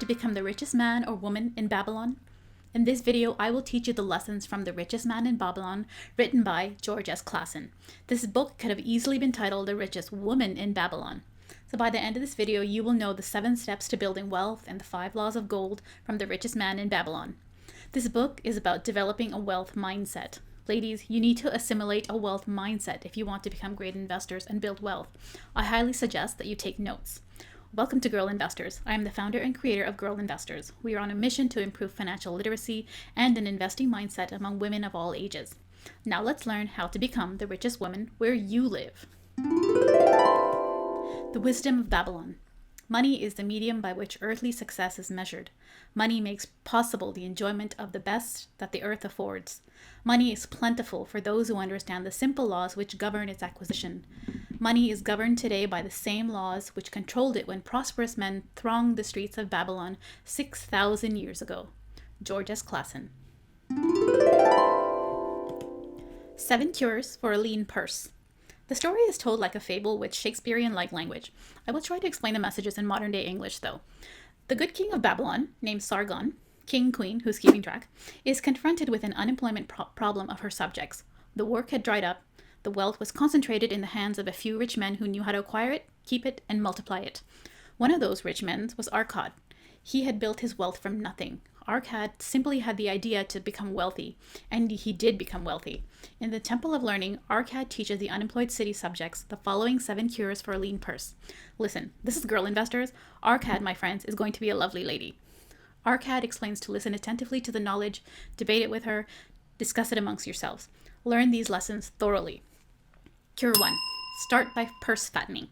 to become the richest man or woman in Babylon? In this video, I will teach you the lessons from The Richest Man in Babylon, written by George S Clason. This book could have easily been titled The Richest Woman in Babylon. So by the end of this video, you will know the 7 steps to building wealth and the 5 laws of gold from The Richest Man in Babylon. This book is about developing a wealth mindset. Ladies, you need to assimilate a wealth mindset if you want to become great investors and build wealth. I highly suggest that you take notes. Welcome to Girl Investors. I am the founder and creator of Girl Investors. We are on a mission to improve financial literacy and an investing mindset among women of all ages. Now let's learn how to become the richest woman where you live. The wisdom of Babylon. Money is the medium by which earthly success is measured. Money makes possible the enjoyment of the best that the earth affords. Money is plentiful for those who understand the simple laws which govern its acquisition. Money is governed today by the same laws which controlled it when prosperous men thronged the streets of Babylon 6,000 years ago. George S Clason. 7 cures for a lean purse. The story is told like a fable with Shakespearean-like language. I will try to explain the messages in modern-day English, though. The good king of Babylon, named Sargon, king-queen, who's keeping track, is confronted with an unemployment problem of her subjects. The work had dried up. The wealth was concentrated in the hands of a few rich men who knew how to acquire it, keep it, and multiply it. One of those rich men was Arkad. He had built his wealth from nothing. Arkad simply had the idea to become wealthy, and he did become wealthy. In the Temple of Learning, Arkad teaches the unemployed city subjects the following 7 cures for a lean purse. Listen, this is Girl Investors. Arkad, my friends, is going to be a lovely lady. Arkad explains to listen attentively to the knowledge, debate it with her, discuss it amongst yourselves. Learn these lessons thoroughly. Cure 1. Start by purse fattening.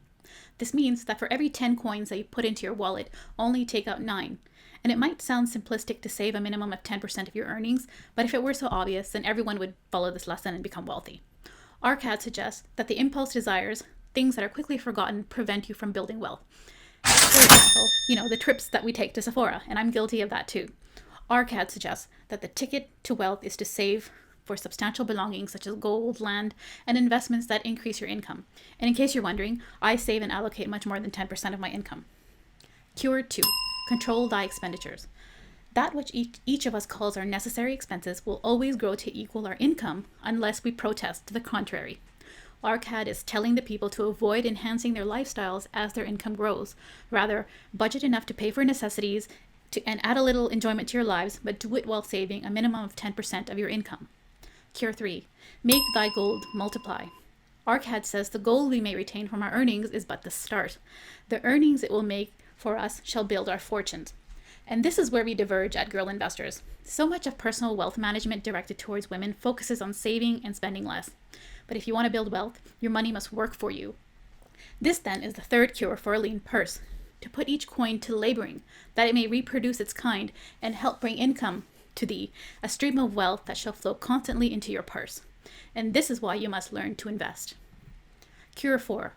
This means that for every 10 coins that you put into your wallet, only take out 9. And it might sound simplistic to save a minimum of 10% of your earnings, but if it were so obvious, then everyone would follow this lesson and become wealthy. Arkad suggests that the impulse desires, things that are quickly forgotten, prevent you from building wealth. For example, the trips that we take to Sephora, and I'm guilty of that too. Arkad suggests that the ticket to wealth is to save for substantial belongings such as gold, land, and investments that increase your income. And in case you're wondering, I save and allocate much more than 10% of my income. Cure 2. Control thy expenditures. That which each of us calls our necessary expenses will always grow to equal our income unless we protest to the contrary. Arkad is telling the people to avoid enhancing their lifestyles as their income grows. Rather, budget enough to pay for necessities and add a little enjoyment to your lives, but do it while saving a minimum of 10% of your income. Cure 3. Make thy gold multiply. Arkad says the gold we may retain from our earnings is but the start. The earnings it will make for us shall build our fortunes. And this is where we diverge at Girl Investors. So much of personal wealth management directed towards women focuses on saving and spending less. But if you want to build wealth, your money must work for you. This then is the 3rd cure for a lean purse. To put each coin to laboring, that it may reproduce its kind and help bring income to thee, a stream of wealth that shall flow constantly into your purse. And this is why you must learn to invest. Cure 4.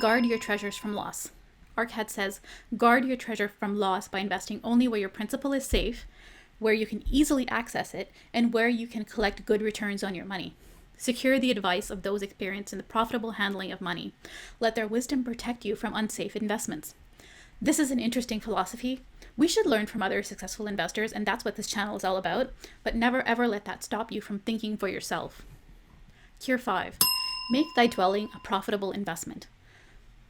Guard your treasures from loss. Arkad says, guard your treasure from loss by investing only where your principal is safe, where you can easily access it, and where you can collect good returns on your money. Secure the advice of those experienced in the profitable handling of money. Let their wisdom protect you from unsafe investments. This is an interesting philosophy. We should learn from other successful investors, and that's what this channel is all about, but never ever let that stop you from thinking for yourself. Cure 5. Make thy dwelling a profitable investment.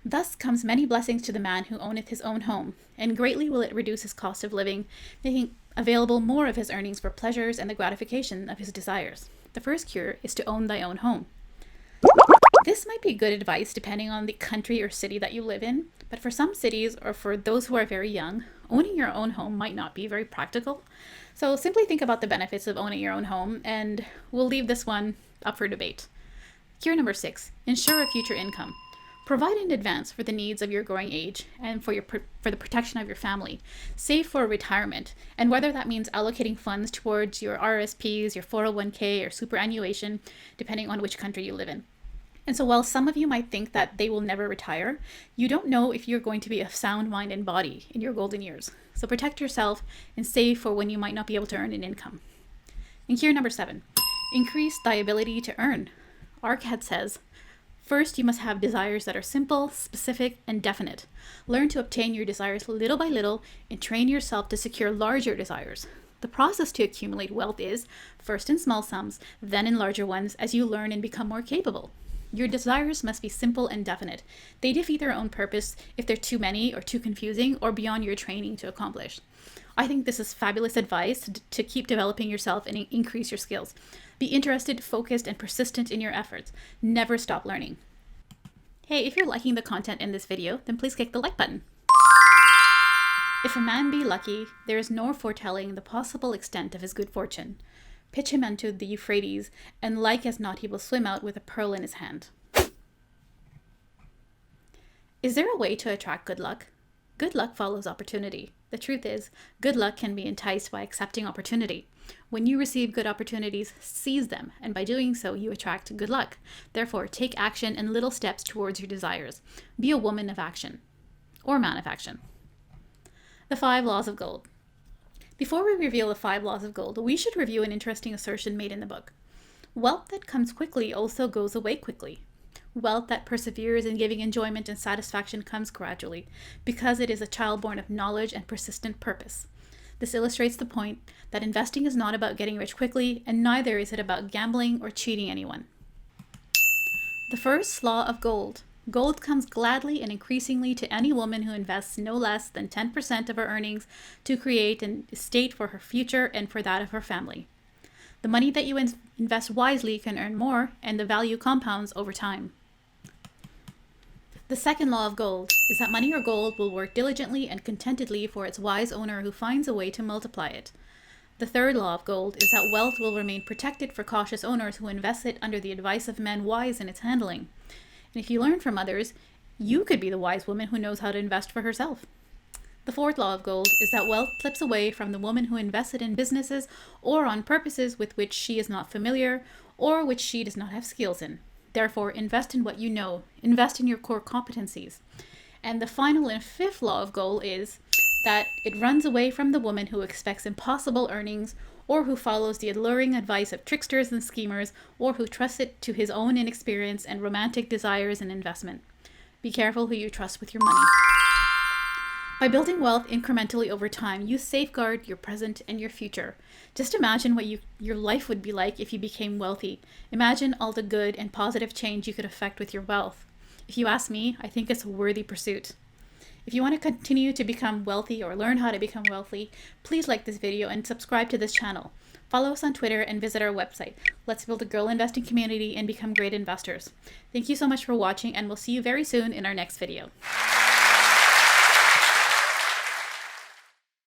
Thus comes many blessings to the man who owneth his own home, and greatly will it reduce his cost of living, making available more of his earnings for pleasures and the gratification of his desires. The first cure is to own thy own home. This might be good advice depending on the country or city that you live in, but for some cities or for those who are very young, owning your own home might not be very practical. So simply think about the benefits of owning your own home, and we'll leave this one up for debate. Cure number 6. Ensure a future income. Provide in advance for the needs of your growing age and for the protection of your family. Save for retirement, and whether that means allocating funds towards your RSPs, your 401k, or superannuation, depending on which country you live in. And so while some of you might think that they will never retire, you don't know if you're going to be of sound mind and body in your golden years. So protect yourself and save for when you might not be able to earn an income. And cure number 7, increase thy ability to earn. Arkad says, First, you must have desires that are simple, specific, and definite. Learn to obtain your desires little by little and train yourself to secure larger desires. The process to accumulate wealth is, first in small sums, then in larger ones as you learn and become more capable. Your desires must be simple and definite. They defeat their own purpose if they're too many or too confusing or beyond your training to accomplish. I think this is fabulous advice to keep developing yourself and increase your skills. Be interested, focused, and persistent in your efforts. Never stop learning. Hey, if you're liking the content in this video, then please click the like button. If a man be lucky, there is no foretelling the possible extent of his good fortune. Pitch him into the Euphrates, and like as not he will swim out with a pearl in his hand. Is there a way to attract good luck? Good luck follows opportunity. The truth is, good luck can be enticed by accepting opportunity. When you receive good opportunities, seize them, and by doing so, you attract good luck. Therefore, take action and little steps towards your desires. Be a woman of action, or man of action. The 5 laws of gold. Before we reveal the 5 laws of gold, we should review an interesting assertion made in the book. Wealth that comes quickly also goes away quickly. Wealth that perseveres in giving enjoyment and satisfaction comes gradually, because it is a child born of knowledge and persistent purpose. This illustrates the point that investing is not about getting rich quickly, and neither is it about gambling or cheating anyone. The first law of gold. Gold comes gladly and increasingly to any woman who invests no less than 10% of her earnings to create an estate for her future and for that of her family. The money that you invest wisely can earn more, and the value compounds over time. The second law of gold is that money or gold will work diligently and contentedly for its wise owner who finds a way to multiply it. The third law of gold is that wealth will remain protected for cautious owners who invest it under the advice of men wise in its handling. And if you learn from others, you could be the wise woman who knows how to invest for herself. The fourth law of gold is that wealth slips away from the woman who invested in businesses or on purposes with which she is not familiar or which she does not have skills in. Therefore, invest in what you know. Invest in your core competencies. And the final and fifth law of gold is that it runs away from the woman who expects impossible earnings or who follows the alluring advice of tricksters and schemers, or who trusts it to his own inexperience and romantic desires and investment. Be careful who you trust with your money. By building wealth incrementally over time, you safeguard your present and your future. Just imagine what your life would be like if you became wealthy. Imagine all the good and positive change you could affect with your wealth. If you ask me, I think it's a worthy pursuit. If you want to continue to become wealthy or learn how to become wealthy, please like this video and subscribe to this channel. Follow us on Twitter and visit our website. Let's build a girl investing community and become great investors. Thank you so much for watching, and we'll see you very soon in our next video.